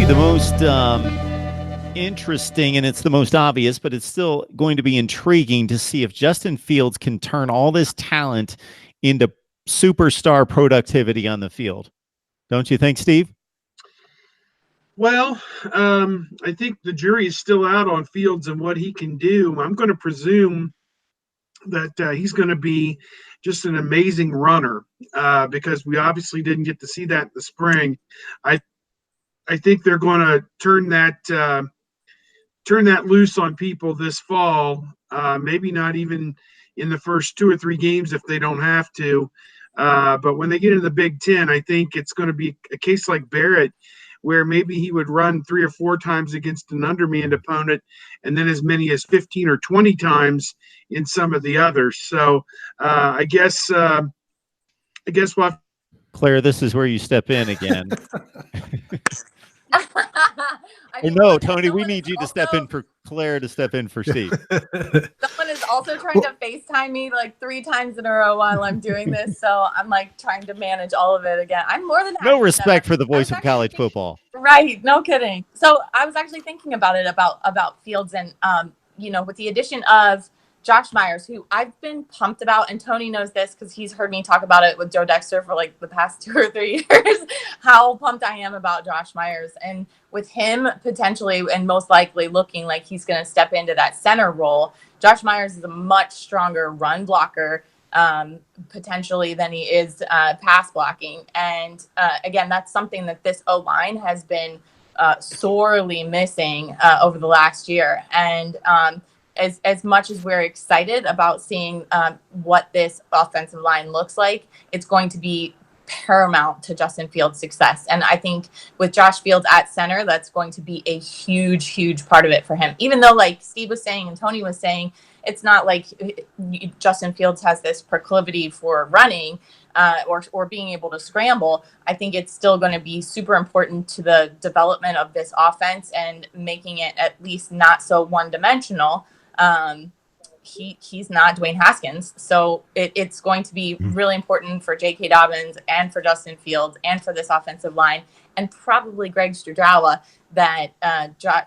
the most interesting, and it's the most obvious, but it's still going to be intriguing to see if Justin Fields can turn all this talent into superstar productivity on the field. Don't you think, Steve? Well, I think the jury is still out on Fields and what he can do. I'm going to presume that he's going to be just an amazing runner because we obviously didn't get to see that in the spring. I think they're going to turn that loose on people this fall. Maybe not even in the first 2 or 3 games if they don't have to. But when they get into the Big Ten, I think it's going to be a case like Barrett, where maybe he would run 3 or 4 times against an undermanned opponent, and then as many as 15 or 20 times in some of the others. So I guess what. Claire, this is where you step in again. I mean, no, Tony, we need you to step in for Claire to step in for Steve. Someone is also trying to FaceTime me like 3 times in a row while I'm doing this. So I'm like trying to manage all of it again. I'm more than happy. No respect for the voice of college football. Right. No kidding. So I was actually thinking about it, about Fields and, with the addition of Josh Myers, who I've been pumped about, and Tony knows this because he's heard me talk about it with Joe Dexter for like the past 2 or 3 years, how pumped I am about Josh Myers. And with him potentially and most likely looking like he's going to step into that center role, Josh Myers is a much stronger run blocker potentially than he is pass blocking. And again, that's something that this O-line has been sorely missing over the last year. And as much as we're excited about seeing what this offensive line looks like, it's going to be paramount to Justin Fields' success. And I think with Josh Fields at center, that's going to be a huge, huge part of it for him. Even though, like Steve was saying and Tony was saying, it's not like Justin Fields has this proclivity for running or being able to scramble. I think it's still going to be super important to the development of this offense and making it at least not so one-dimensional. He's not Dwayne Haskins. So it's going to be really important for J.K. Dobbins and for Justin Fields and for this offensive line and probably Greg Studrawa that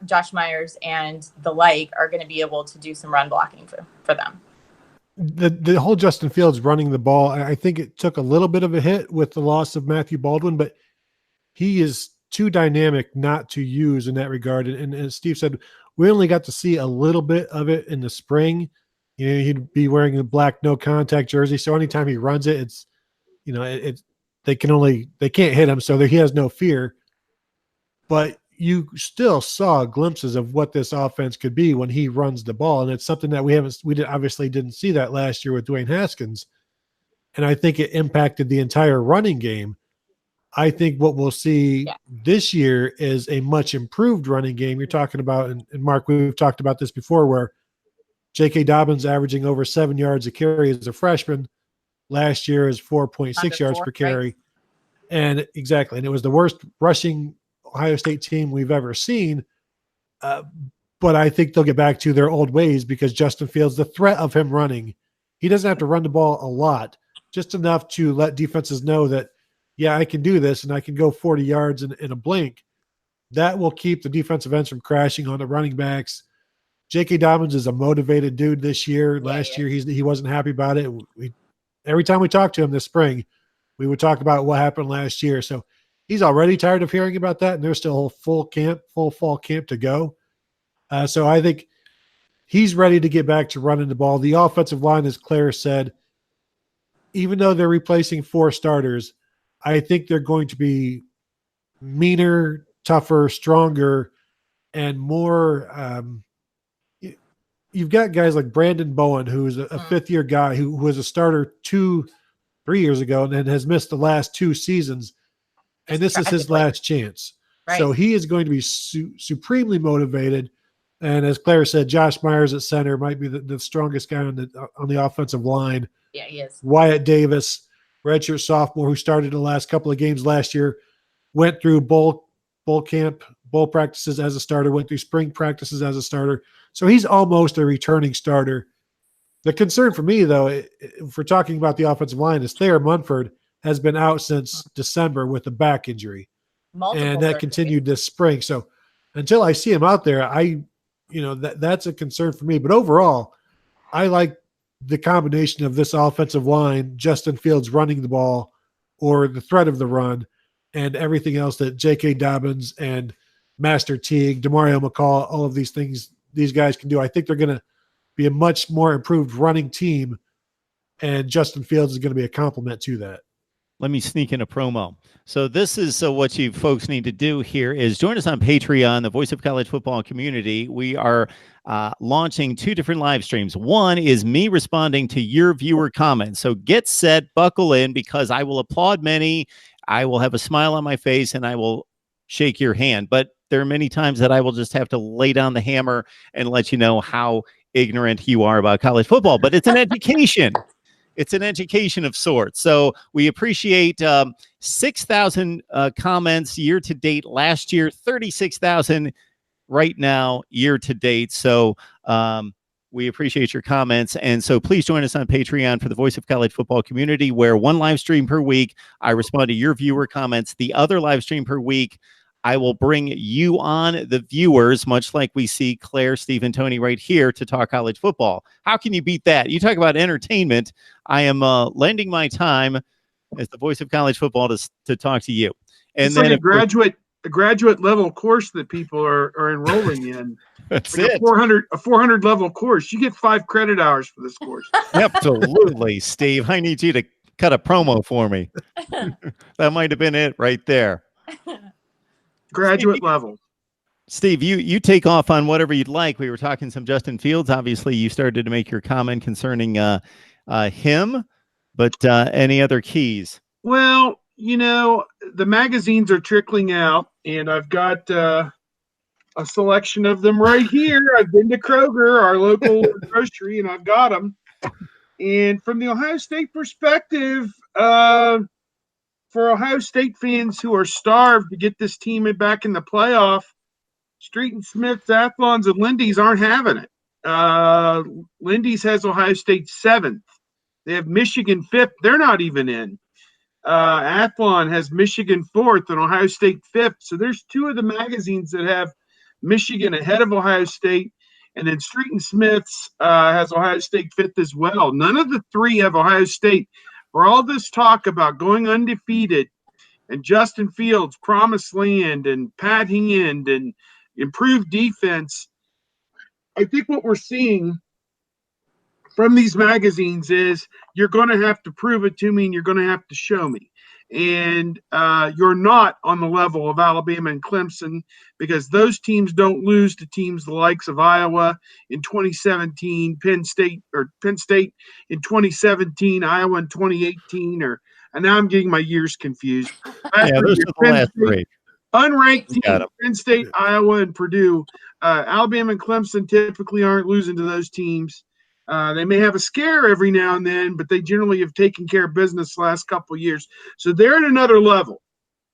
Josh Myers and the like are going to be able to do some run blocking for them. The whole Justin Fields running the ball, I think it took a little bit of a hit with the loss of Matthew Baldwin, but he is too dynamic not to use in that regard. And as Steve said, we only got to see a little bit of it in the spring. He'd be wearing a black no contact jersey. So anytime he runs it, it's, they can't hit him. So he has no fear, but you still saw glimpses of what this offense could be when he runs the ball. And it's something that we obviously didn't see that last year with Dwayne Haskins. And I think it impacted the entire running game. I think what we'll see this year is a much improved running game. You're talking about, and Mark, we've talked about this before, where J.K. Dobbins averaging over 7 yards a carry as a freshman. Last year is 4.6 yards per carry. Right. And exactly. And it was the worst rushing Ohio State team we've ever seen. But I think they'll get back to their old ways because Justin Fields, the threat of him running, he doesn't have to run the ball a lot, just enough to let defenses know that, yeah, I can do this and I can go 40 yards in a blink. That will keep the defensive ends from crashing on the running backs. J.K. Dobbins is a motivated dude this year. Last year, he wasn't happy about it. Every time we talked to him this spring, we would talk about what happened last year. So he's already tired of hearing about that, and there's still a full fall camp to go. So I think he's ready to get back to running the ball. The offensive line, as Claire said, even though they're replacing 4 starters, I think they're going to be meaner, tougher, stronger, and more you've got guys like Brandon Bowen, who is a fifth-year guy who was a starter 2-3 years ago and then has missed the last 2 seasons. And this is his last chance. Right. So he is going to be supremely motivated. And as Claire said, Josh Myers at center might be the strongest guy on the offensive line. Yeah, he is. Wyatt Davis, redshirt sophomore, who started the last couple of games last year, went through bowl camp, bowl practices as a starter, went through spring practices as a starter. So he's almost a returning starter. The concern for me, though, if we're talking about the offensive line, is Thayer Munford has been out since December with a back injury. and that continued this spring. So until I see him out there, that's a concern for me. But overall, I like the combination of this offensive line, Justin Fields running the ball or the threat of the run, and everything else that J.K. Dobbins and Master Teague, Demario McCall, all of these things these guys can do. I think they're going to be a much more improved running team, and Justin Fields is going to be a complement to that. Let me sneak in a promo. So this is what you folks need to do here is join us on Patreon, the Voice of College Football Community. We are launching 2 different live streams. One is me responding to your viewer comments. So get set, buckle in, because I will applaud many. I will have a smile on my face, and I will shake your hand. But there are many times that I will just have to lay down the hammer and let you know how ignorant you are about college football. But it's an education. It's an education of sorts. So we appreciate 6,000 comments year to date last year, 36,000 right now year to date. So we appreciate your comments. And so please join us on Patreon for the Voice of College Football Community, where 1 live stream per week, I respond to your viewer comments. The other live stream per week, I will bring you on, the viewers, much like we see Claire, Steve, and Tony right here, to talk college football. How can you beat that? You talk about entertainment. I am lending my time as the voice of college football to talk to you. And it's then like a graduate level course that people are enrolling in. That's like it. A 400 level course. You get 5 credit hours for this course. Absolutely, Steve. I need you to cut a promo for me. That might have been it right there. Graduate level. Steve, you take off on whatever you'd like. We were talking some Justin Fields. Obviously, you started to make your comment concerning him, but any other keys? Well, the magazines are trickling out, and I've got a selection of them right here. I've been to Kroger, our local grocery, and I've got them. And from the Ohio State perspective, for Ohio State fans who are starved to get this team back in the playoff, Street and Smith's, Athlons, and Lindy's aren't having it. Lindy's has Ohio State 7th. They have Michigan 5th. They're not even in. Athlon has Michigan 4th and Ohio State 5th. So there's 2 of the magazines that have Michigan ahead of Ohio State. And then Street and Smith's has Ohio State 5th as well. None of the 3 have Ohio State. For all this talk about going undefeated and Justin Fields, promised land, and Pat Hand, and improved defense, I think what we're seeing from these magazines is you're going to have to prove it to me, and you're going to have to show me. And you're not on the level of Alabama and Clemson, because those teams don't lose to teams the likes of Iowa in 2017, Penn State in 2017, Iowa in 2018, and now I'm getting my years confused. Yeah, those are the last 3. Unranked teams, Penn State, Iowa, and Purdue. Alabama and Clemson typically aren't losing to those teams. They may have a scare every now and then, but they generally have taken care of business the last couple of years. So they're at another level.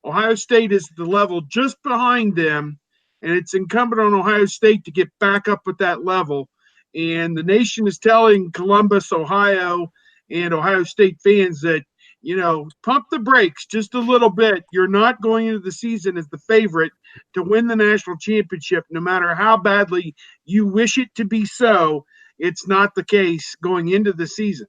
Ohio State is the level just behind them, and it's incumbent on Ohio State to get back up at that level. And the nation is telling Columbus, Ohio, and Ohio State fans that, pump the brakes just a little bit. You're not going into the season as the favorite to win the national championship, no matter how badly you wish it to be so. It's not the case going into the season.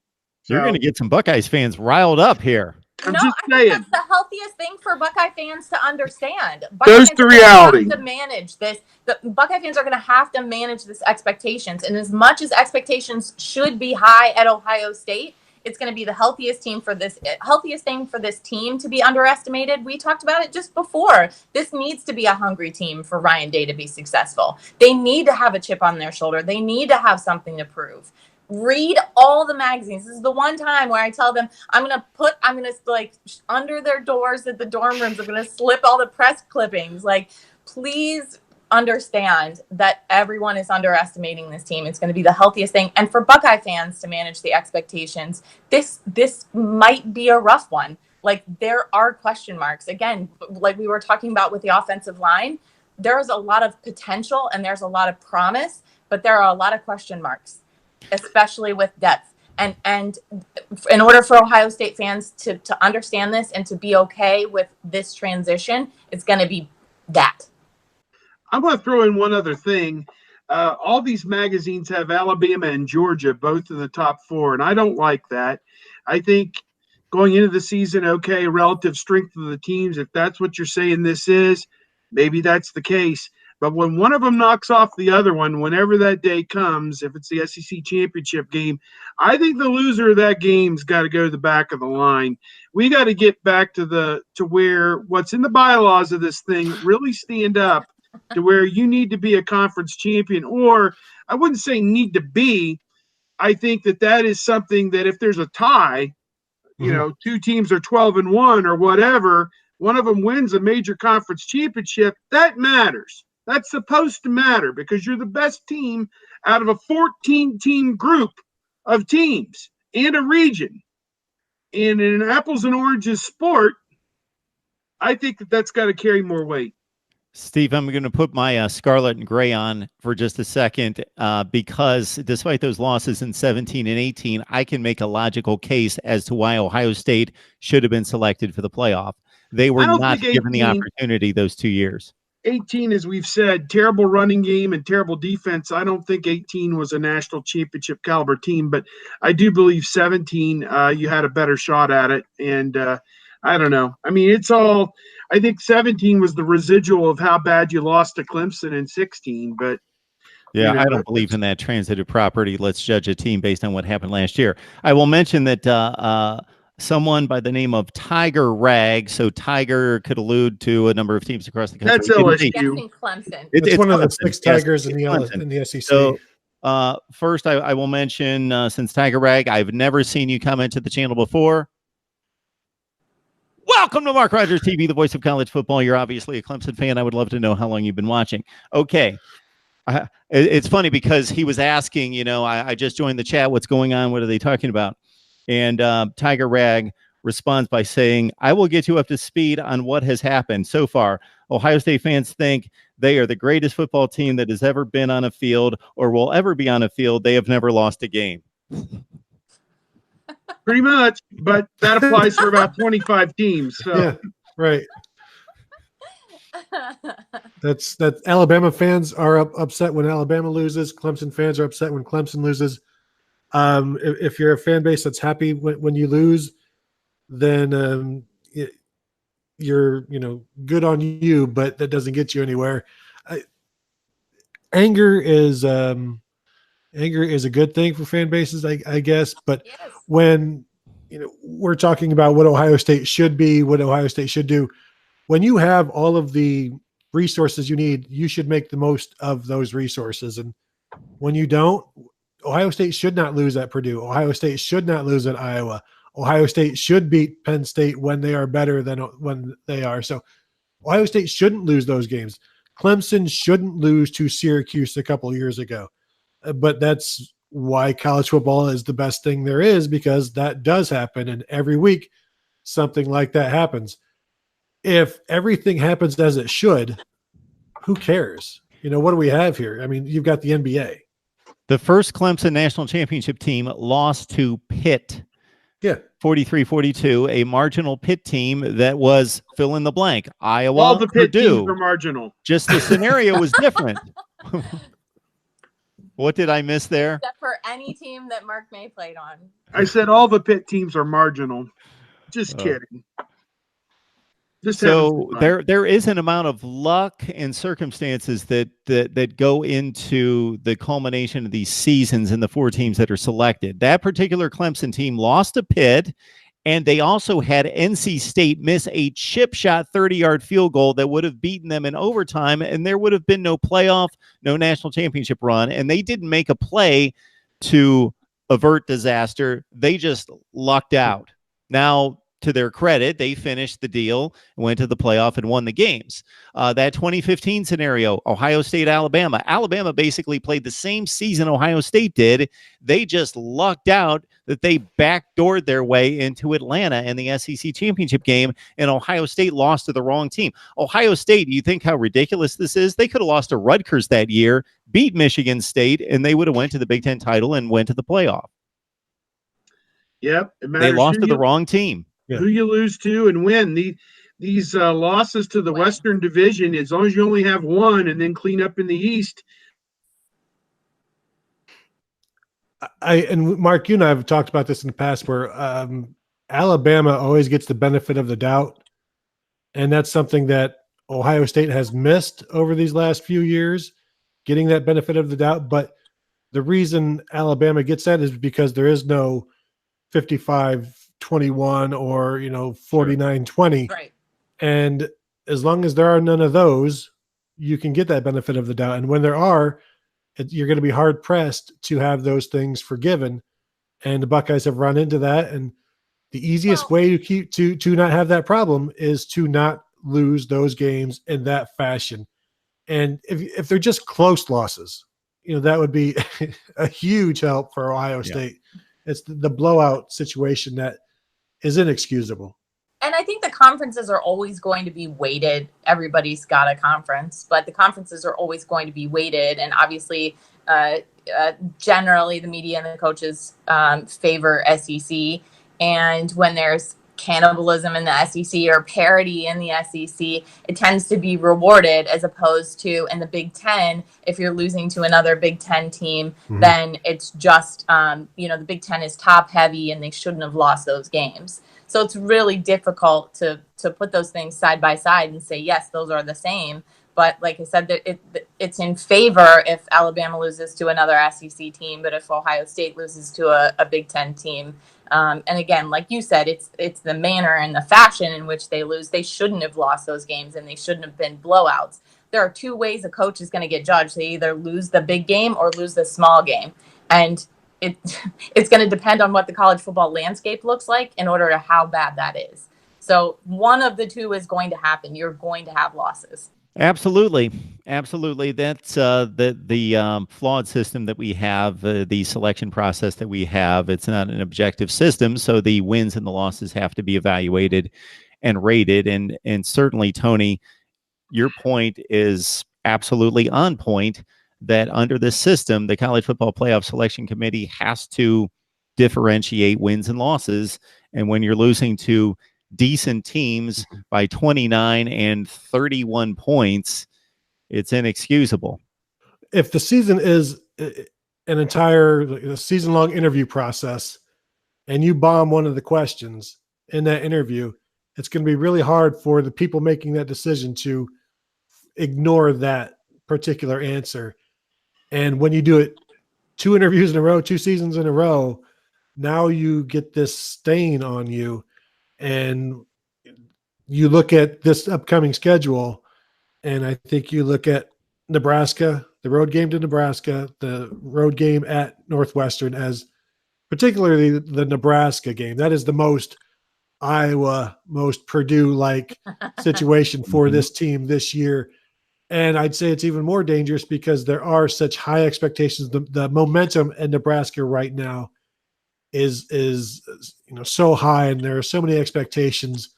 You're going to get some Buckeyes fans riled up here. I'm just saying. That's the healthiest thing for Buckeye fans to understand. There's the reality. To manage this, the Buckeye fans are going to have to manage this expectations, and as much as expectations should be high at Ohio State, it's going to be the healthiest thing for this team to be underestimated. We talked about it just before. This needs to be a hungry team for Ryan Day to be successful. They need to have a chip on their shoulder. They need to have something to prove. Read all the magazines. This is the one time where I tell them I'm going to under their doors at the dorm rooms, I'm going to slip all the press clippings. Please understand that everyone is underestimating this team. It's going to be the healthiest thing. And for Buckeye fans to manage the expectations, this might be a rough one. There are question marks. Again, like we were talking about with the offensive line, there's a lot of potential and there's a lot of promise, but there are a lot of question marks, especially with depth. And in order for Ohio State fans to understand this and to be okay with this transition, it's going to be that. I'm going to throw in one other thing. All these magazines have Alabama and Georgia both in the top 4, and I don't like that. I think going into the season, okay, relative strength of the teams, if that's what you're saying this is, maybe that's the case. But when one of them knocks off the other one, whenever that day comes, if it's the SEC championship game, I think the loser of that game's got to go to the back of the line. We got to get back to where what's in the bylaws of this thing really stand up to where you need to be a conference champion, or I wouldn't say need to be. I think that is something that if there's a tie, you know, 2 teams are 12-1 or whatever, one of them wins a major conference championship, that matters. That's supposed to matter because you're the best team out of a 14-team group of teams and a region. And in an apples and oranges sport, I think that's got to carry more weight. Steve, I'm going to put my scarlet and gray on for just a second because despite those losses in 17 and 18, I can make a logical case as to why Ohio State should have been selected for the playoff. They were not given the opportunity those 2 years. 18, as we've said, terrible running game and terrible defense. I don't think 18 was a national championship caliber team, but I do believe 17, you had a better shot at it. And I don't know. I mean, I think 17 was the residual of how bad you lost to Clemson in 16, but yeah, I don't believe in that transitive property. Let's judge a team based on what happened last year. I will mention that someone by the name of Tiger Rag, so Tiger could allude to a number of teams across the country. That's LSU. Guessing Clemson. It's one of the 6 Tigers in the SEC. So first, I will mention, since Tiger Rag, I've never seen you comment to the channel before. Welcome to Mark Rogers TV, the voice of college football. You're obviously a Clemson fan. I would love to know how long you've been watching. Okay. It's funny because he was asking, you know, I just joined the chat. What's going on? What are they talking about? And Tiger Rag responds by saying, I will get you up to speed on what has happened so far. Ohio State fans think they are the greatest football team that has ever been on a field or will ever be on a field. They have never lost a game. Pretty much, but that applies for about 25 teams. So. Yeah, right. That's Alabama fans are upset when Alabama loses. Clemson fans are upset when Clemson loses. If you're a fan base that's happy when you lose, then you're good on you, but that doesn't get you anywhere. Anger is a good thing for fan bases, I guess. But yes. When we're talking about what Ohio State should be, what Ohio State should do, when you have all of the resources you need, you should make the most of those resources. And when you don't, Ohio State should not lose at Purdue. Ohio State should not lose at Iowa. Ohio State should beat Penn State when they are better than when they are. So Ohio State shouldn't lose those games. Clemson shouldn't lose to Syracuse a couple of years ago. But that's why college football is the best thing there is, because that does happen. And every week something like that happens. If everything happens as it should, who cares? What do we have here? I mean, you've got the NBA. The first Clemson national championship team lost to Pitt. Yeah. 43-42, a marginal Pitt team that was fill in the blank. Iowa, all the Pitt Purdue. Teams were marginal. Just the scenario was different. What did I miss there? Except for any team that Mark May played on. I said all the Pitt teams are marginal. Just kidding. So there is an amount of luck and circumstances that go into the culmination of these seasons and the 4 teams that are selected. That particular Clemson team lost to Pitt, and they also had NC State miss a chip shot 30-yard field goal that would have beaten them in overtime, and there would have been no playoff, no national championship run, and they didn't make a play to avert disaster. They just lucked out. Now, to their credit, they finished the deal, went to the playoff, and won the games. That 2015 scenario, Ohio State, Alabama. Alabama basically played the same season Ohio State did. They just lucked out that they backdoored their way into Atlanta in the SEC championship game, and Ohio State lost to the wrong team. Ohio State, you think how ridiculous this is? They could have lost to Rutgers that year, beat Michigan State, and they would have went to the Big Ten title and went to the playoff. Yep. It They matters lost to the wrong team. who you lose to and when. These losses to the Western Division, as long as you only have one and then clean up in the East. And Mark, you and I have talked about this in the past where Alabama always gets the benefit of the doubt. And that's something that Ohio State has missed over these last few years, getting that benefit of the doubt. But the reason Alabama gets that is because there is no 55-21 or 49-20. Right. And as long as there are none of those, you can get that benefit of the doubt. And when there are, you're going to be hard pressed to have those things forgiven. And the Buckeyes have run into that. And the easiest way to not have that problem is to not lose those games in that fashion. And if they're just close losses, that would be a huge help for Ohio State. It's the blowout situation that is inexcusable. And I think the conferences are always going to be weighted. Everybody's got a conference, but the conferences are always going to be weighted. And obviously, generally the media and the coaches favor SEC. And when there's cannibalism in the SEC or parity in the SEC, it tends to be rewarded, as opposed to in the Big Ten, if you're losing to another Big Ten team, then it's just, the Big Ten is top heavy and they shouldn't have lost those games. So it's really difficult to put those things side by side and say, yes, those are the same. But like I said, it's in favor if Alabama loses to another SEC team, but if Ohio State loses to a Big Ten team. And again, like you said, it's the manner and the fashion in which they lose. They shouldn't have lost those games, and they shouldn't have been blowouts. There are two ways a coach is going to get judged. They either lose the big game or lose the small game. And it's going to depend on what the college football landscape looks like in order to how bad that is. So one of the two is going to happen. You're going to have losses. Absolutely. That's the flawed system that we have, the selection process that we have. It's not an objective system, so the wins and the losses have to be evaluated and rated. And certainly, Tony, your point is absolutely on point, that under this system, the College Football Playoff Selection Committee has to differentiate wins and losses. And when you're losing to decent teams by 29 and 31 points, it's inexcusable. If the season is an entire season-long interview process and you bomb one of the questions in that interview, it's going to be really hard for the people making that decision to ignore that particular answer. And when you do it 2 interviews in a row, 2 seasons in a row, now you get this stain on you. And you look at this upcoming schedule, and I think you look at Nebraska, the road game to Nebraska, the road game at Northwestern, as particularly the Nebraska game. That is the most Iowa, most Purdue-like situation for this team this year. And I'd say it's even more dangerous because there are such high expectations. The momentum in Nebraska right now is so high, and there are so many expectations.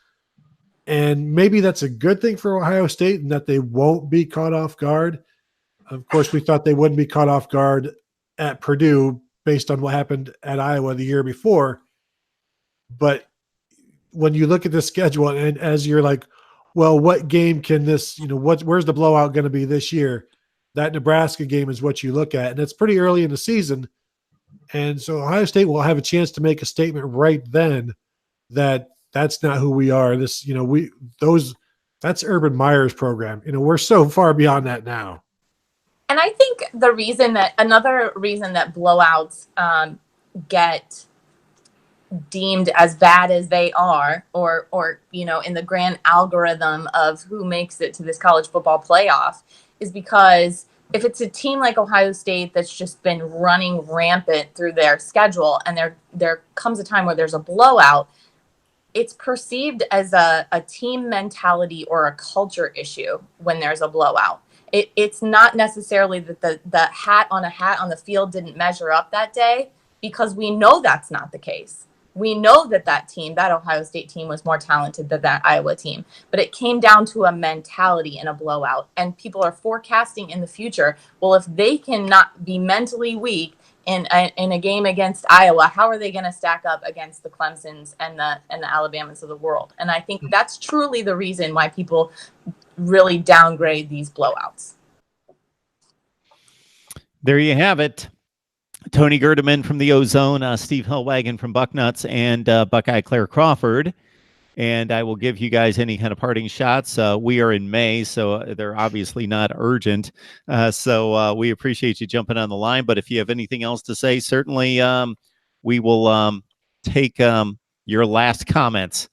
And maybe that's a good thing for Ohio State, and that they won't be caught off guard. Of course, we thought they wouldn't be caught off guard at Purdue based on what happened at Iowa the year before. But when you look at the schedule, and as you're like, well, what game can this, where's the blowout going to be this year? That Nebraska game is what you look at. And it's pretty early in the season. And so Ohio State will have a chance to make a statement right then that that's not who we are. This, that's Urban Meyer's program. We're so far beyond that now. And I think another reason that blowouts get deemed as bad as they are, or in the grand algorithm of who makes it to this college football playoff, is because if it's a team like Ohio State that's just been running rampant through their schedule, and there comes a time where there's a blowout, it's perceived as a team mentality or a culture issue when there's a blowout. It's not necessarily that the hat on the field didn't measure up that day, because we know that's not the case. We know that Ohio State team was more talented than that Iowa team, but it came down to a mentality and a blowout. And people are forecasting in the future, well, if they cannot be mentally weak in a game against Iowa, how are they going to stack up against the Clemsons and the Alabamas of the world? And I think that's truly the reason why people really downgrade these blowouts. There you have it. Tony Gerdeman from the Ozone, Steve Hellwagon from Bucknuts, and Buckeye Claire Crawford. And I will give you guys any kind of parting shots. We are in May, so they're obviously not urgent. So we appreciate you jumping on the line. But if you have anything else to say, certainly we will take your last comments.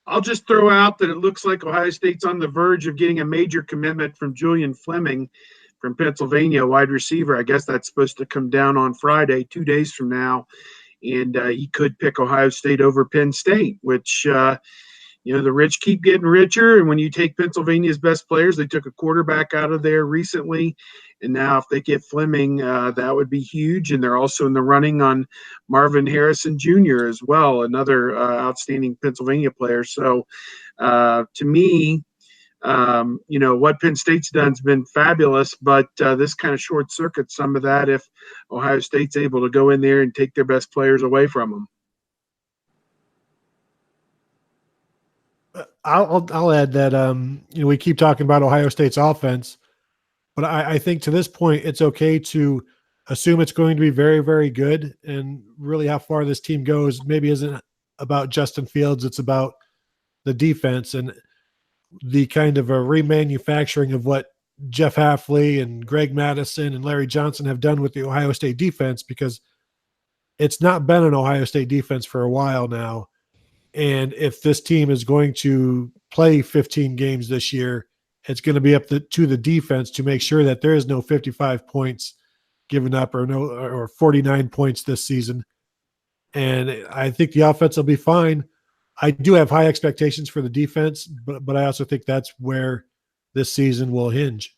I'll just throw out that it looks like Ohio State's on the verge of getting a major commitment from Julian Fleming from Pennsylvania, wide receiver. I guess that's supposed to come down on Friday, 2 days from now. And he could pick Ohio State over Penn State, which, the rich keep getting richer. And when you take Pennsylvania's best players, they took a quarterback out of there recently. And now if they get Fleming, that would be huge. And they're also in the running on Marvin Harrison Jr. as well, another outstanding Pennsylvania player. So to me, what Penn State's done has been fabulous, but this kind of short circuits some of that if Ohio State's able to go in there and take their best players away from them. I'll add that we keep talking about Ohio State's offense, but I think to this point it's okay to assume it's going to be very, very good, and really how far this team goes maybe isn't about Justin Fields, it's about the defense and the kind of a remanufacturing of what Jeff Hafley and Greg Madison and Larry Johnson have done with the Ohio State defense, because it's not been an Ohio State defense for a while now. And if this team is going to play 15 games this year, it's going to be up to the defense to make sure that there is no 55 points given up or 49 points this season. And I think the offense will be fine. I do have high expectations for the defense, but I also think that's where this season will hinge.